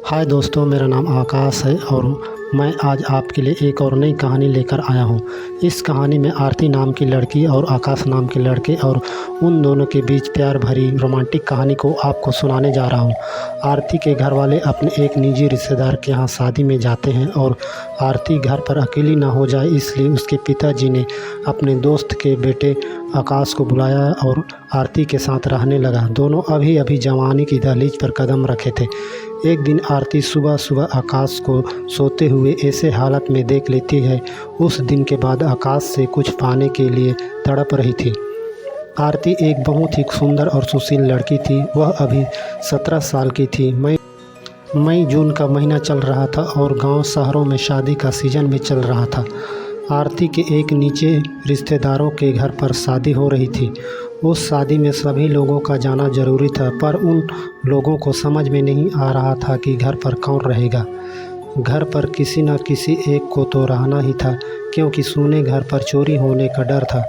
हाय दोस्तों, मेरा नाम आकाश है और मैं आज आपके लिए एक और नई कहानी लेकर आया हूँ। इस कहानी में आरती नाम की लड़की और आकाश नाम के लड़के और उन दोनों के बीच प्यार भरी रोमांटिक कहानी को आपको सुनाने जा रहा हूँ। आरती के घर वाले अपने एक निजी रिश्तेदार के यहाँ शादी में जाते हैं और आरती घर पर अकेली ना हो जाए इसलिए उसके पिताजी ने अपने दोस्त के बेटे आकाश को बुलाया और आरती के साथ रहने लगा। दोनों अभी अभी जवानी की दहलीज पर कदम रखे थे। एक दिन आरती सुबह सुबह आकाश को सोते हुए ऐसे हालत में देख लेती है। उस दिन के बाद आकाश से कुछ पाने के लिए तड़प रही थी। आरती एक बहुत ही सुंदर और सुशील लड़की थी। वह अभी 17 साल की थी। मई जून का महीना चल रहा था और गांव शहरों में शादी का सीजन भी चल रहा था। आरती के एक नीचे रिश्तेदारों के घर पर शादी हो रही थी। उस शादी में सभी लोगों का जाना जरूरी था, पर उन लोगों को समझ में नहीं आ रहा था कि घर पर कौन रहेगा। घर पर किसी न किसी एक को तो रहना ही था, क्योंकि सूने घर पर चोरी होने का डर था।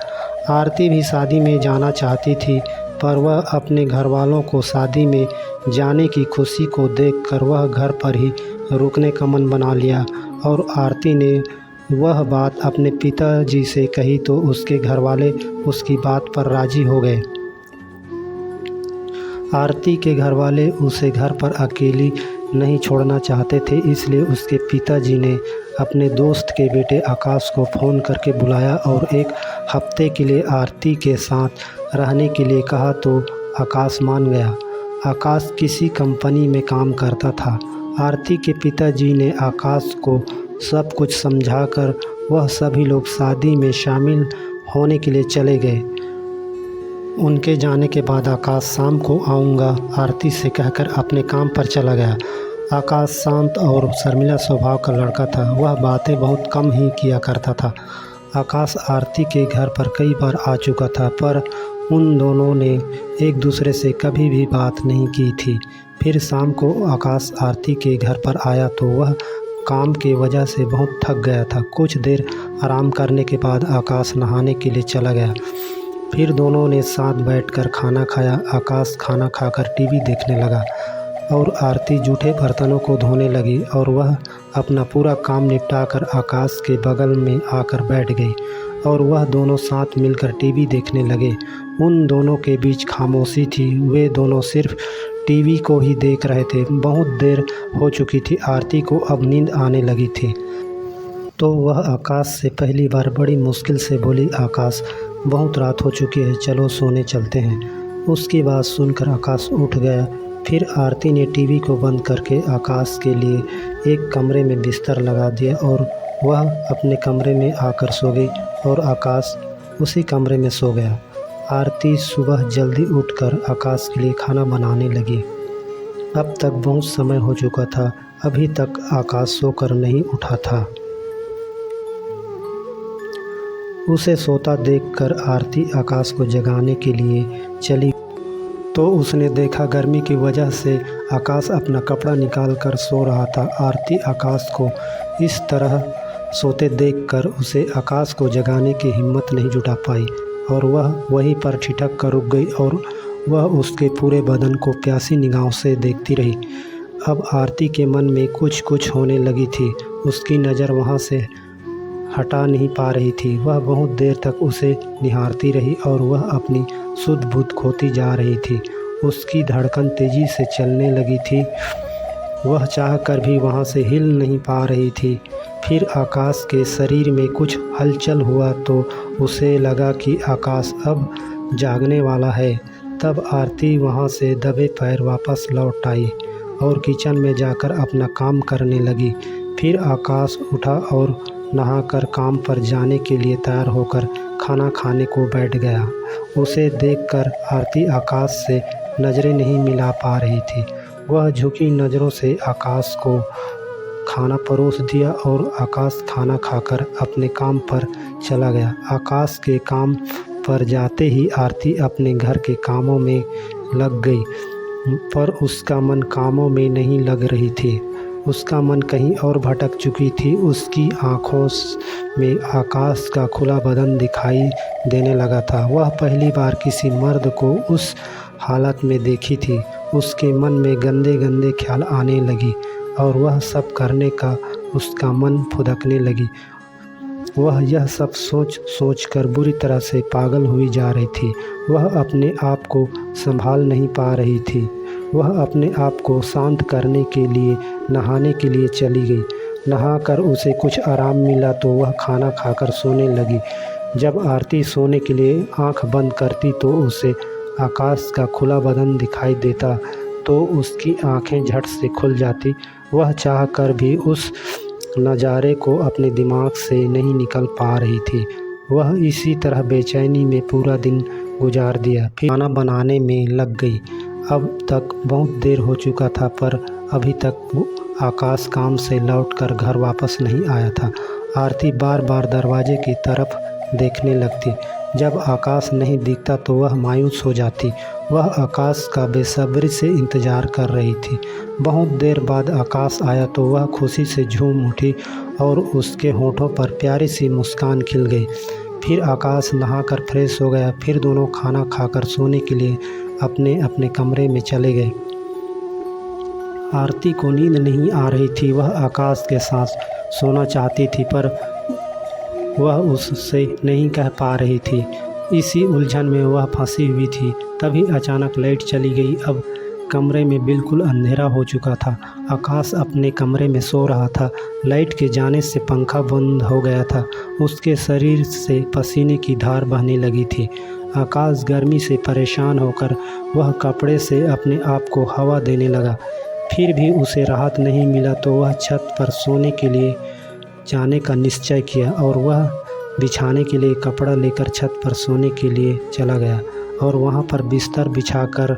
आरती भी शादी में जाना चाहती थी, पर वह अपने घर वालों को शादी में जाने की खुशी को देखकर वह घर पर ही रुकने का मन बना लिया। और आरती ने वह बात अपने पिताजी से कही तो उसके घरवाले उसकी बात पर राजी हो गए। आरती के घरवाले उसे घर पर अकेली नहीं छोड़ना चाहते थे, इसलिए उसके पिताजी ने अपने दोस्त के बेटे आकाश को फ़ोन करके बुलाया और एक हफ्ते के लिए आरती के साथ रहने के लिए कहा तो आकाश मान गया। आकाश किसी कंपनी में काम करता था। आरती के पिताजी ने आकाश को सब कुछ समझाकर वह सभी लोग शादी में शामिल होने के लिए चले गए। उनके जाने के बाद आकाश शाम को आऊँगा आरती से कहकर अपने काम पर चला गया। आकाश शांत और शर्मिला स्वभाव का लड़का था। वह बातें बहुत कम ही किया करता था। आकाश आरती के घर पर कई बार आ चुका था, पर उन दोनों ने एक दूसरे से कभी भी बात नहीं की थी। फिर शाम को आकाश आरती के घर पर आया तो वह काम की वजह से बहुत थक गया था। कुछ देर आराम करने के बाद आकाश नहाने के लिए चला गया। फिर दोनों ने साथ बैठकर खाना खाया। आकाश खाना खाकर टीवी देखने लगा और आरती जूठे बर्तनों को धोने लगी और वह अपना पूरा काम निपटाकर आकाश के बगल में आकर बैठ गई और वह दोनों साथ मिलकर टीवी देखने लगे। उन दोनों के बीच खामोशी थी। वे दोनों सिर्फ टीवी को ही देख रहे थे। बहुत देर हो चुकी थी। आरती को अब नींद आने लगी थी तो वह आकाश से पहली बार बड़ी मुश्किल से बोली, आकाश, बहुत रात हो चुकी है, चलो सोने चलते हैं। उसकी बात सुनकर आकाश उठ गया। फिर आरती ने टीवी को बंद करके आकाश के लिए एक कमरे में बिस्तर लगा दिया और वह अपने कमरे में आकर सो गई और आकाश उसी कमरे में सो गया। आरती सुबह जल्दी उठकर आकाश के लिए खाना बनाने लगी। अब तक बहुत समय हो चुका था। अभी तक आकाश सोकर नहीं उठा था। उसे सोता देखकर आरती आकाश को जगाने के लिए चली तो उसने देखा गर्मी की वजह से आकाश अपना कपड़ा निकाल कर सो रहा था। आरती आकाश को इस तरह सोते देखकर उसे आकाश को जगाने की हिम्मत नहीं जुटा पाई और वह वहीं पर ठिठक कर रुक गई और वह उसके पूरे बदन को प्यासी निगाहों से देखती रही। अब आरती के मन में कुछ कुछ होने लगी थी। उसकी नज़र वहाँ से हटा नहीं पा रही थी। वह बहुत देर तक उसे निहारती रही और वह अपनी सुध बुध खोती जा रही थी। उसकी धड़कन तेज़ी से चलने लगी थी। वह चाहकर भी वहाँ से हिल नहीं पा रही थी। फिर आकाश के शरीर में कुछ हलचल हुआ तो उसे लगा कि आकाश अब जागने वाला है। तब आरती वहाँ से दबे पैर वापस लौट आई और किचन में जाकर अपना काम करने लगी। फिर आकाश उठा और नहाकर काम पर जाने के लिए तैयार होकर खाना खाने को बैठ गया। उसे देखकर आरती आकाश से नज़रें नहीं मिला पा रही थी। वह झुकी नज़रों से आकाश को खाना परोस दिया और आकाश खाना खाकर अपने काम पर चला गया। आकाश के काम पर जाते ही आरती अपने घर के कामों में लग गई, पर उसका मन कामों में नहीं लग रही थी। उसका मन कहीं और भटक चुकी थी। उसकी आँखों में आकाश का खुला बदन दिखाई देने लगा था। वह पहली बार किसी मर्द को उस हालत में देखी थी। उसके मन में गंदे गंदे ख्याल आने लगी और वह सब करने का उसका मन फुदकने लगी। वह यह सब सोच सोच कर बुरी तरह से पागल हुई जा रही थी। वह अपने आप को संभाल नहीं पा रही थी। वह अपने आप को शांत करने के लिए नहाने के लिए चली गई। नहाकर उसे कुछ आराम मिला तो वह खाना खाकर सोने लगी। जब आरती सोने के लिए आंख बंद करती तो उसे आकाश का खुला बदन दिखाई देता तो उसकी आंखें झट से खुल जाती। वह चाह कर भी उस नज़ारे को अपने दिमाग से नहीं निकल पा रही थी। वह इसी तरह बेचैनी में पूरा दिन गुजार दिया। फिर खाना बनाने में लग गई। अब तक बहुत देर हो चुका था पर अभी तक आकाश काम से लौटकर घर वापस नहीं आया था। आरती बार बार दरवाजे की तरफ देखने लगती। जब आकाश नहीं दिखता तो वह मायूस हो जाती। वह आकाश का बेसब्री से इंतज़ार कर रही थी। बहुत देर बाद आकाश आया तो वह खुशी से झूम उठी और उसके होठों पर प्यारी सी मुस्कान खिल गई। फिर आकाश नहाकर फ्रेश हो गया। फिर दोनों खाना खाकर सोने के लिए अपने अपने कमरे में चले गए। आरती को नींद नहीं आ रही थी। वह आकाश के साथ सोना चाहती थी पर वह उससे नहीं कह पा रही थी। इसी उलझन में वह फंसी हुई थी। तभी अचानक लाइट चली गई। अब कमरे में बिल्कुल अंधेरा हो चुका था। आकाश अपने कमरे में सो रहा था। लाइट के जाने से पंखा बंद हो गया था। उसके शरीर से पसीने की धार बहने लगी थी। आकाश गर्मी से परेशान होकर वह कपड़े से अपने आप को हवा देने लगा। फिर भी उसे राहत नहीं मिला तो वह छत पर सोने के लिए जाने का निश्चय किया और वह बिछाने के लिए कपड़ा लेकर छत पर सोने के लिए चला गया और वहाँ पर बिस्तर बिछाकर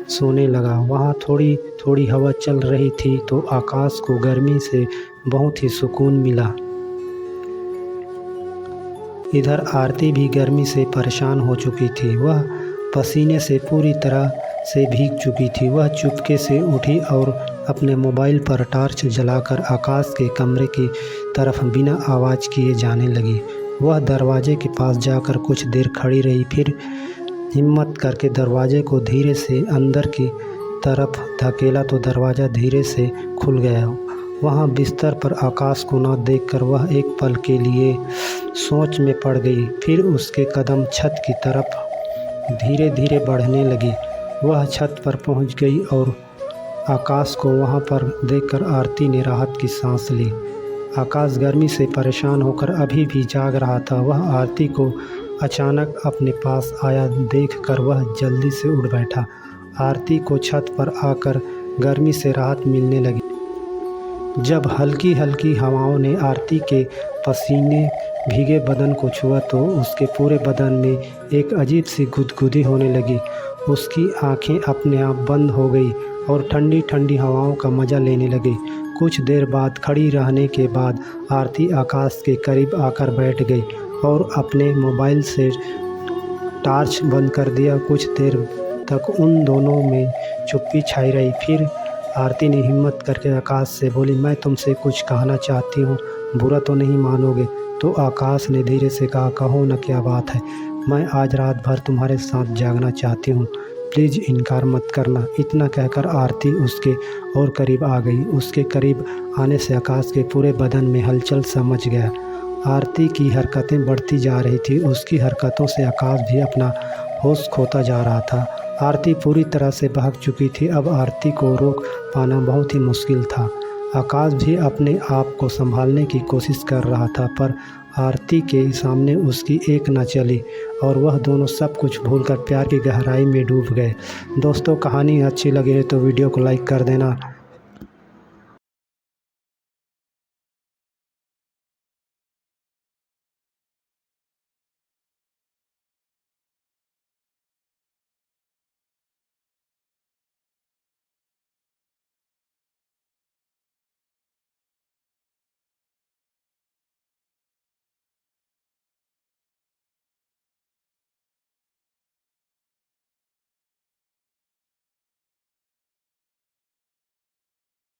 सोने लगा। वहाँ थोड़ी थोड़ी हवा चल रही थी तो आकाश को गर्मी से बहुत ही सुकून मिला। इधर आरती भी गर्मी से परेशान हो चुकी थी। वह पसीने से पूरी तरह से भीग चुकी थी। वह चुपके से उठी और अपने मोबाइल पर टॉर्च जलाकर आकाश के कमरे की तरफ बिना आवाज़ किए जाने लगी। वह दरवाजे के पास जाकर कुछ देर खड़ी रही। फिर हिम्मत करके दरवाजे को धीरे से अंदर की तरफ धकेला तो दरवाज़ा धीरे से खुल गया। वहाँ बिस्तर पर आकाश को न देखकर वह एक पल के लिए सोच में पड़ गई। फिर उसके कदम छत की तरफ धीरे धीरे बढ़ने लगे। वह छत पर पहुँच गई और आकाश को वहाँ पर देखकर आरती ने राहत की सांस ली। आकाश गर्मी से परेशान होकर अभी भी जाग रहा था। वह आरती को अचानक अपने पास आया देखकर वह जल्दी से उठ बैठा। आरती को छत पर आकर गर्मी से राहत मिलने लगी। जब हल्की हल्की हवाओं ने आरती के पसीने भीगे बदन को छुआ तो उसके पूरे बदन में एक अजीब सी गुदगुदी होने लगी। उसकी आंखें अपने आप बंद हो गई और ठंडी ठंडी हवाओं का मज़ा लेने लगी। कुछ देर बाद खड़ी रहने के बाद आरती आकाश के करीब आकर बैठ गई और अपने मोबाइल से टॉर्च बंद कर दिया। कुछ देर तक उन दोनों में चुप्पी छाई रही। फिर आरती ने हिम्मत करके आकाश से बोली, मैं तुमसे कुछ कहना चाहती हूँ, बुरा तो नहीं मानोगे? तो आकाश ने धीरे से कहा, कहो न, क्या बात है? मैं आज रात भर तुम्हारे साथ जागना चाहती हूँ, प्लीज़ इनकार मत करना। इतना कहकर आरती उसके और करीब आ गई। उसके करीब आने से आकाश के पूरे बदन में हलचल सा मच गया। आरती की हरकतें बढ़ती जा रही थी। उसकी हरकतों से आकाश भी अपना होश खोता जा रहा था। आरती पूरी तरह से बहक चुकी थी। अब आरती को रोक पाना बहुत ही मुश्किल था। आकाश भी अपने आप को संभालने की कोशिश कर रहा था पर आरती के सामने उसकी एक न चली और वह दोनों सब कुछ भूलकर प्यार की गहराई में डूब गए। दोस्तों, कहानी अच्छी लगे तो वीडियो को लाइक कर देना।